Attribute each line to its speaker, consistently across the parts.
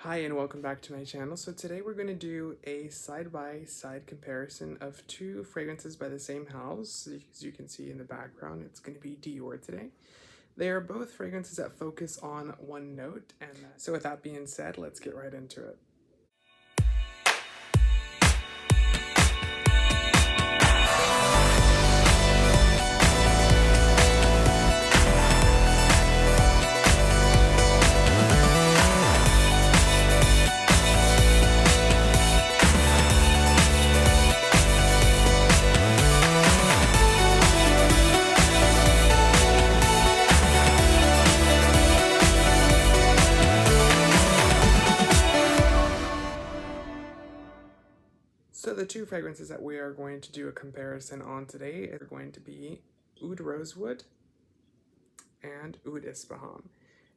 Speaker 1: Hi and welcome back to my channel. So today we're going to do a side-by-side comparison of two fragrances by the same house. As you can see in the background, it's going to be Dior today. They are both fragrances that focus on one note, and so with that being said, let's get right into it. So the two fragrances that we are going to do a comparison on today are going to be Oud Rosewood and Ood Ispahan.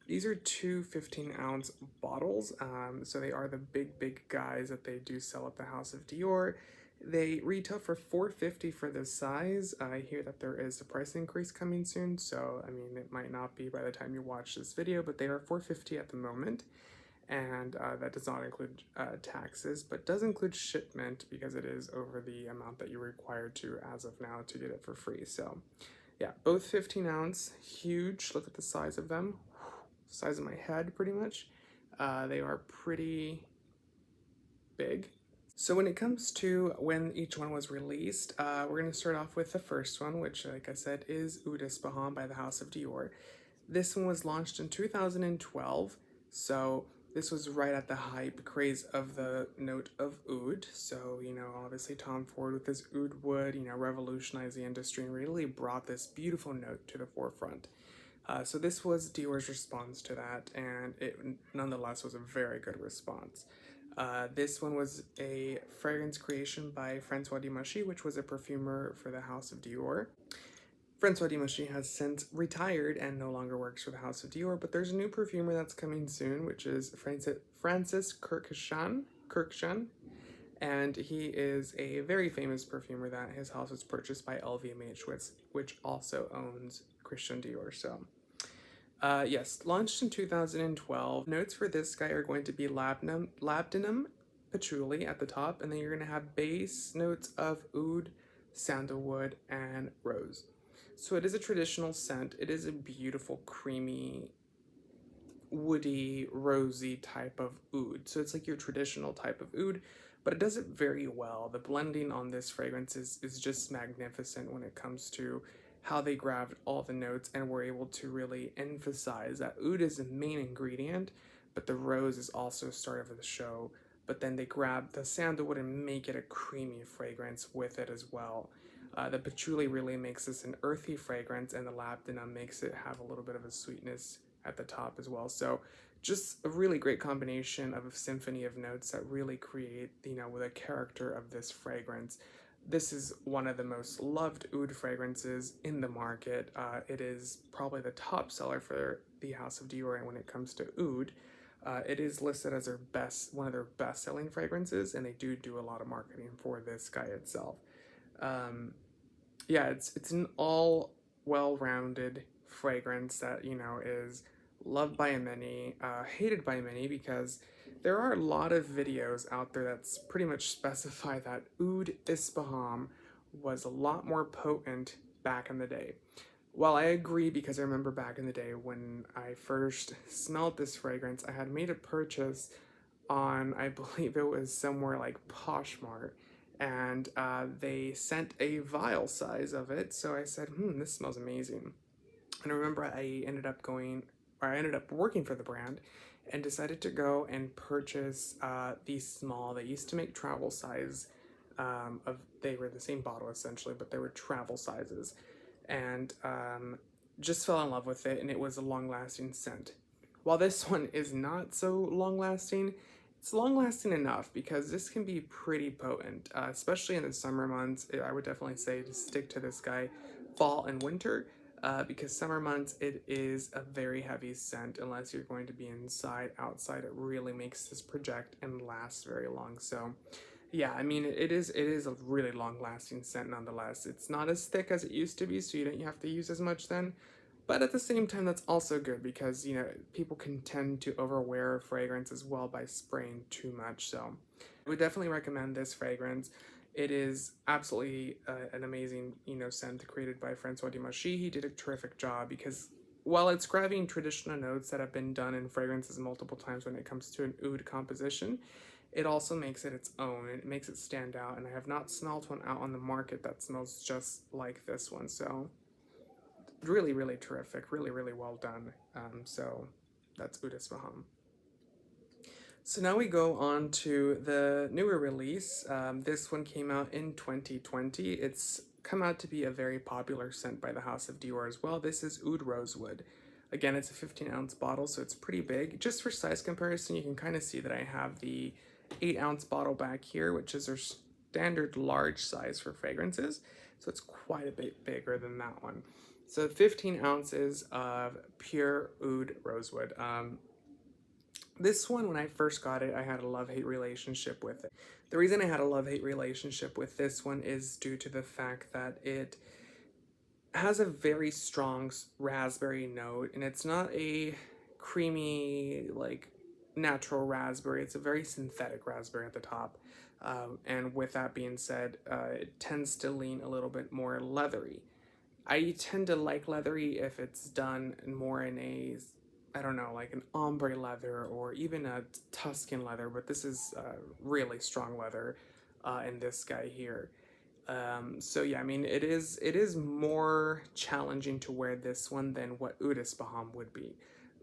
Speaker 1: These are two 15-ounce bottles, so they are the big guys that they do sell at the House of Dior. They retail for $450 for this size. I hear that there is a price increase coming soon, so I mean it might not be by the time you watch this video, but they are $450 at the moment. And that does not include taxes, but does include shipment because it is over the amount that you're required to as of now to get it for free. So yeah, both 15 ounce, huge. Look at the size of them, size of my head pretty much. They are pretty big. So when it comes to when each one was released, we're going to start off with the first one, which like I said is Oud Ispahan by the House of Dior. This one was launched in 2012, so this was right at the hype craze of the note of oud. So, you know, obviously Tom Ford with his oud wood, you know, revolutionized the industry and really brought this beautiful note to the forefront. So this was Dior's response to that, and it nonetheless was a very good response. This one was a fragrance creation by François Demachy, which was a perfumer for the House of Dior. François Demachy has since retired and no longer works for the House of Dior, but there's a new perfumer that's coming soon, which is Francis Kurkdjian, and he is a very famous perfumer that his house was purchased by LVMH, which also owns Christian Dior. So, yes, launched in 2012. Notes for this guy are going to be labdanum, patchouli at the top, and then you're going to have base notes of oud, sandalwood, and rose. So it is a traditional scent. It is a beautiful, creamy, woody, rosy type of oud. So it's like your traditional type of oud, but it does it very well. The blending on this fragrance is just magnificent when it comes to how they grabbed all the notes and were able to really emphasize that oud is the main ingredient, but the rose is also start of the show. But then they grab the sandalwood and make it a creamy fragrance with it as well. The patchouli really makes this an earthy fragrance, and the labdanum makes it have a little bit of a sweetness at the top as well. So just a really great combination of a symphony of notes that really create, you know, the character of this fragrance. This is one of the most loved oud fragrances in the market. It is probably the top seller for the House of Dior, and when it comes to oud, it is listed as one of their best-selling fragrances, and they do a lot of marketing for this guy itself. Yeah, it's an all well-rounded fragrance that, you know, is loved by many, hated by many, because there are a lot of videos out there that's pretty much specify that Ood Ispahan was a lot more potent back in the day. While I agree, because I remember back in the day when I first smelled this fragrance, I had made a purchase on, I believe it was somewhere like Poshmark, and they sent a vial size of it, so I said, this smells amazing. And I remember I ended up working for the brand and decided to go and purchase these small, they used to make travel size they were the same bottle essentially, but they were travel sizes, and just fell in love with it, and it was a long-lasting scent. While this one is not so long-lasting, it's long-lasting enough because this can be pretty potent, especially in the summer months. I would definitely say to stick to this guy fall and winter, because summer months it is a very heavy scent. Unless you're going to be inside, outside, it really makes this project and last very long. So yeah, I mean, it is a really long-lasting scent nonetheless. It's not as thick as it used to be, so you don't have to use as much then, But at the same time, that's also good because, you know, people can tend to overwear a fragrance as well by spraying too much. So I would definitely recommend this fragrance. It is absolutely an amazing, you know, scent created by Francois Dimashi. He did a terrific job because while it's grabbing traditional notes that have been done in fragrances multiple times when it comes to an oud composition, it also makes it its own. It makes it stand out, and I have not smelled one out on the market that smells just like this one. So really, really terrific, really, really well done. So that's Ood Ispahan. So now we go on to the newer release. This one came out in 2020. It's come out to be a very popular scent by the House of Dior as well. This is Oud Rosewood. Again, it's a 15-ounce bottle, so it's pretty big. Just for size comparison, you can kind of see that I have the 8-ounce bottle back here, which is their standard large size for fragrances. So it's quite a bit bigger than that one. So 15 ounces of pure Oud Rosewood. This one, when I first got it, I had a love-hate relationship with it. The reason I had a love-hate relationship with this one is due to the fact that it has a very strong raspberry note, and it's not a creamy, like, natural raspberry. It's a very synthetic raspberry at the top. And with that being said, it tends to lean a little bit more leathery. I tend to like leathery if it's done more in a, I don't know, like an ombre leather or even a Tuscan leather, but this is really strong leather in this guy here. So yeah, I mean, it is more challenging to wear this one than what Oud Ispahan would be.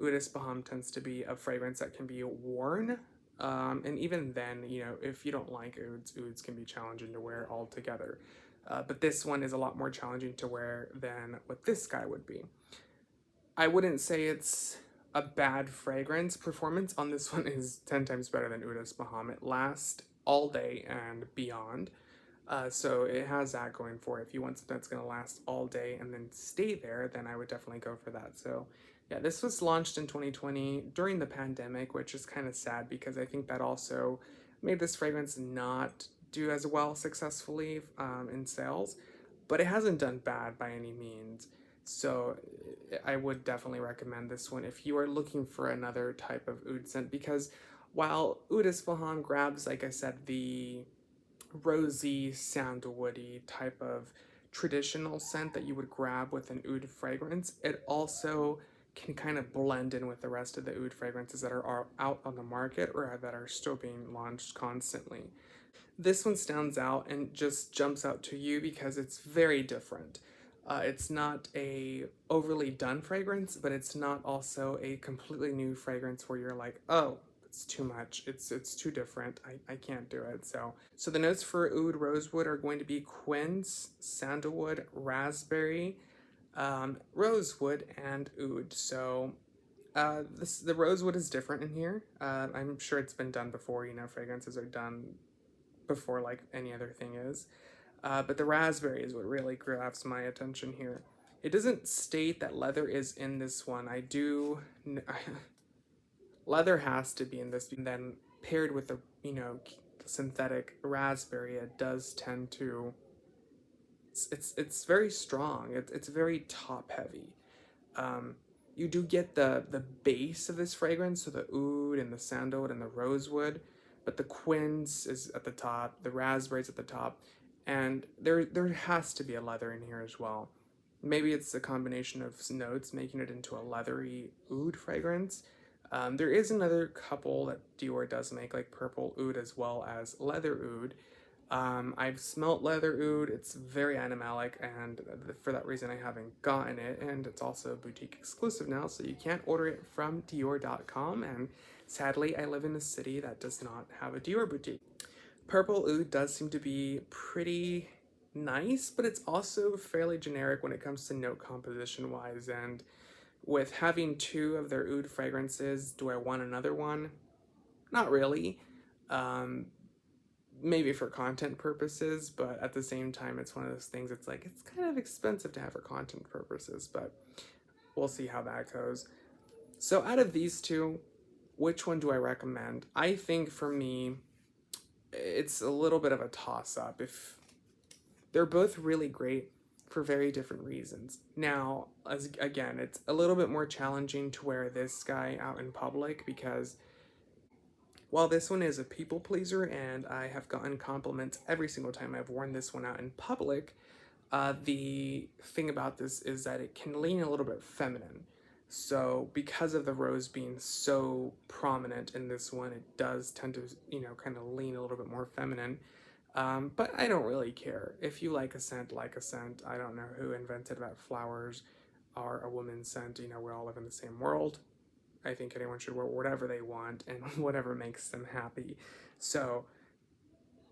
Speaker 1: Oud Ispahan tends to be a fragrance that can be worn, and even then, you know, if you don't like ouds can be challenging to wear altogether. But this one is a lot more challenging to wear than what this guy would be. I wouldn't say it's a bad fragrance. Performance on this one is 10 times better than Oud Ispahan. It lasts all day and beyond. So it has that going for it. If you want something that's going to last all day and then stay there, then I would definitely go for that. So yeah, this was launched in 2020 during the pandemic, which is kind of sad because I think that also made this fragrance not do as well successfully in sales, but it hasn't done bad by any means. So I would definitely recommend this one if you are looking for another type of oud scent, because while Oud Ispahan grabs, like I said, the rosy, sandalwoody type of traditional scent that you would grab with an oud fragrance, it also can kind of blend in with the rest of the oud fragrances that are out on the market or that are still being launched constantly. This one stands out and just jumps out to you because it's very different. It's not a overly done fragrance, but it's not also a completely new fragrance where you're like, oh, it's too much. It's too different. I can't do it. So the notes for Oud Rosewood are going to be quince, sandalwood, raspberry, rosewood, and oud. So the rosewood is different in here. I'm sure it's been done before. You know, fragrances are done before like any other thing is. But the raspberry is what really grabs my attention here. It doesn't state that leather is in this one. Leather has to be in this, and then paired with the, you know, synthetic raspberry, it does tend to, it's very strong. It's very top heavy. You do get the base of this fragrance, so the oud and the sandalwood and the rosewood, but the quince is at the top, the raspberries at the top, and there has to be a leather in here as well. Maybe it's a combination of notes making it into a leathery oud fragrance. There is another couple that Dior does make, like purple oud as well as leather oud. I've smelt leather oud. It's very animalic, and for that reason I haven't gotten it, and it's also boutique exclusive now, so you can't order it from Dior.com, and sadly I live in a city that does not have a Dior boutique. Purple oud does seem to be pretty nice, but it's also fairly generic when it comes to note composition wise, and with having two of their oud fragrances, do I want another one? Not really. Maybe for content purposes, but at the same time, it's one of those things, it's like, it's kind of expensive to have for content purposes, but we'll see how that goes. So out of these two, which one do I recommend? I think for me, it's a little bit of a toss-up. If they're both really great for very different reasons. Now, again, it's a little bit more challenging to wear this guy out in public because while this one is a people pleaser and I have gotten compliments every single time I've worn this one out in public, the thing about this is that it can lean a little bit feminine. So because of the rose being so prominent in this one, it does tend to, kind of lean a little bit more feminine. But I don't really care. If you like a scent, like a scent. I don't know who invented that flowers are a woman's scent. We all live in the same world. I think anyone should wear whatever they want and whatever makes them happy. So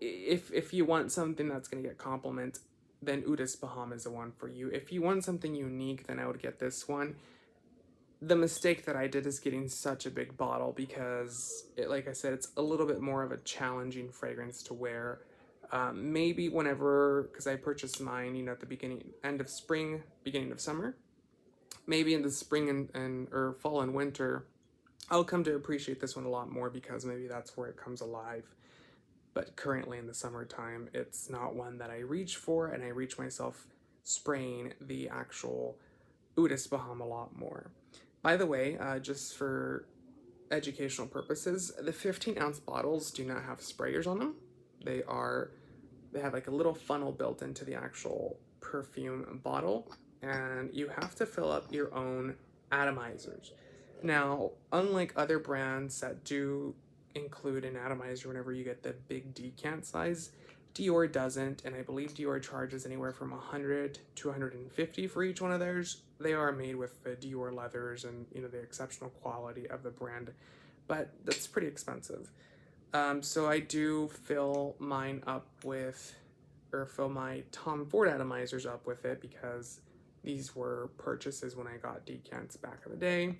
Speaker 1: if you want something that's going to get compliments, then Ood Ispahan is the one for you. If you want something unique, then I would get this one. The mistake that I did is getting such a big bottle because, like I said, it's a little bit more of a challenging fragrance to wear. Maybe whenever, because I purchased mine, at the end of spring, beginning of summer. Maybe in the spring or fall and winter, I'll come to appreciate this one a lot more because maybe that's where it comes alive. But currently in the summertime, it's not one that I reach for, and I reach myself spraying the actual Ood Ispahan a lot more. By the way, just for educational purposes, the 15-ounce bottles do not have sprayers on them. They have like a little funnel built into the actual perfume bottle, and you have to fill up your own atomizers. Now, unlike other brands that do include an atomizer whenever you get the big decant size, DIOR doesn't, and I believe DIOR charges anywhere from $100 to $150 for each one of theirs. They are made with the DIOR leathers and the exceptional quality of the brand, but that's pretty expensive. So I do fill mine up with, or fill my Tom Ford atomizers up with it because these were purchases when I got decants back in the day,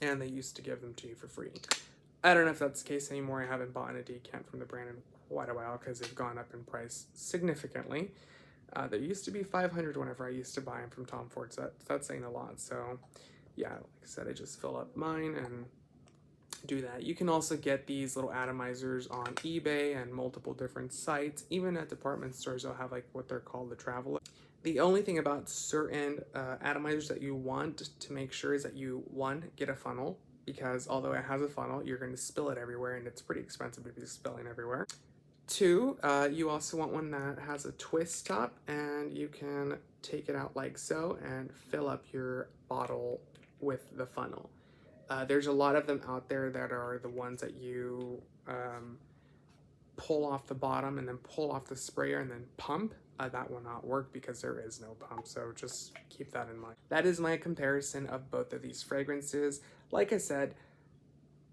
Speaker 1: and they used to give them to you for free. I don't know if that's the case anymore. I haven't bought a decant from the brand in quite a while because they've gone up in price significantly. They used to be $500 whenever I used to buy them from Tom Ford, so that's saying a lot. So yeah, like I said, I just fill up mine and do that. You can also get these little atomizers on eBay and multiple different sites. Even at department stores, they'll have like what they're called the traveler. The only thing about certain atomizers that you want to make sure is that you, one, get a funnel, because although it has a funnel, you're going to spill it everywhere, and it's pretty expensive to be spilling everywhere. Two, you also want one that has a twist top, and you can take it out like so and fill up your bottle with the funnel. There's a lot of them out there that are the ones that you pull off the bottom and then pull off the sprayer and then pump. That will not work because there is no pump, so just keep that in mind. That is my comparison of both of these fragrances. Like I said,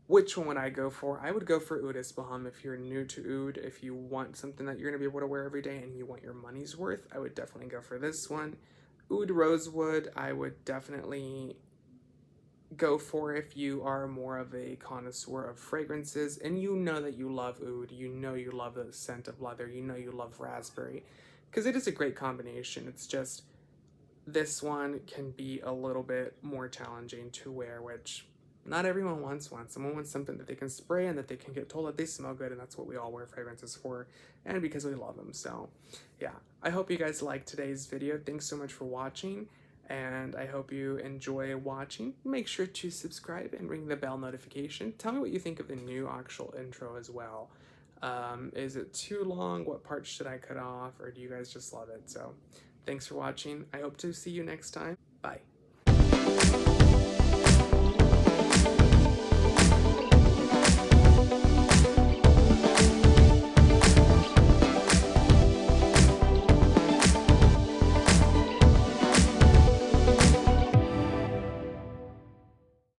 Speaker 1: which one would I go for? I would go for Ood Ispahan if you're new to Oud. If you want something that you're going to be able to wear every day and you want your money's worth, I would definitely go for this one. Ood Rosewood, I would definitely go for if you are more of a connoisseur of fragrances and you know that you love Oud, you know you love the scent of leather, you know you love raspberry, because it is a great combination. It's just this one can be a little bit more challenging to wear, which not everyone wants one. Someone wants something that they can spray and that they can get told that they smell good, and that's what we all wear fragrances for, and because we love them. So yeah, I hope you guys liked today's video. Thanks so much for watching, and I hope you enjoy watching. Make sure to subscribe and ring the bell notification. Tell me what you think of the new actual intro as well. Is it too long? What parts should I cut off? Or do you guys just love it? So thanks for watching. I hope to see you next time. Bye.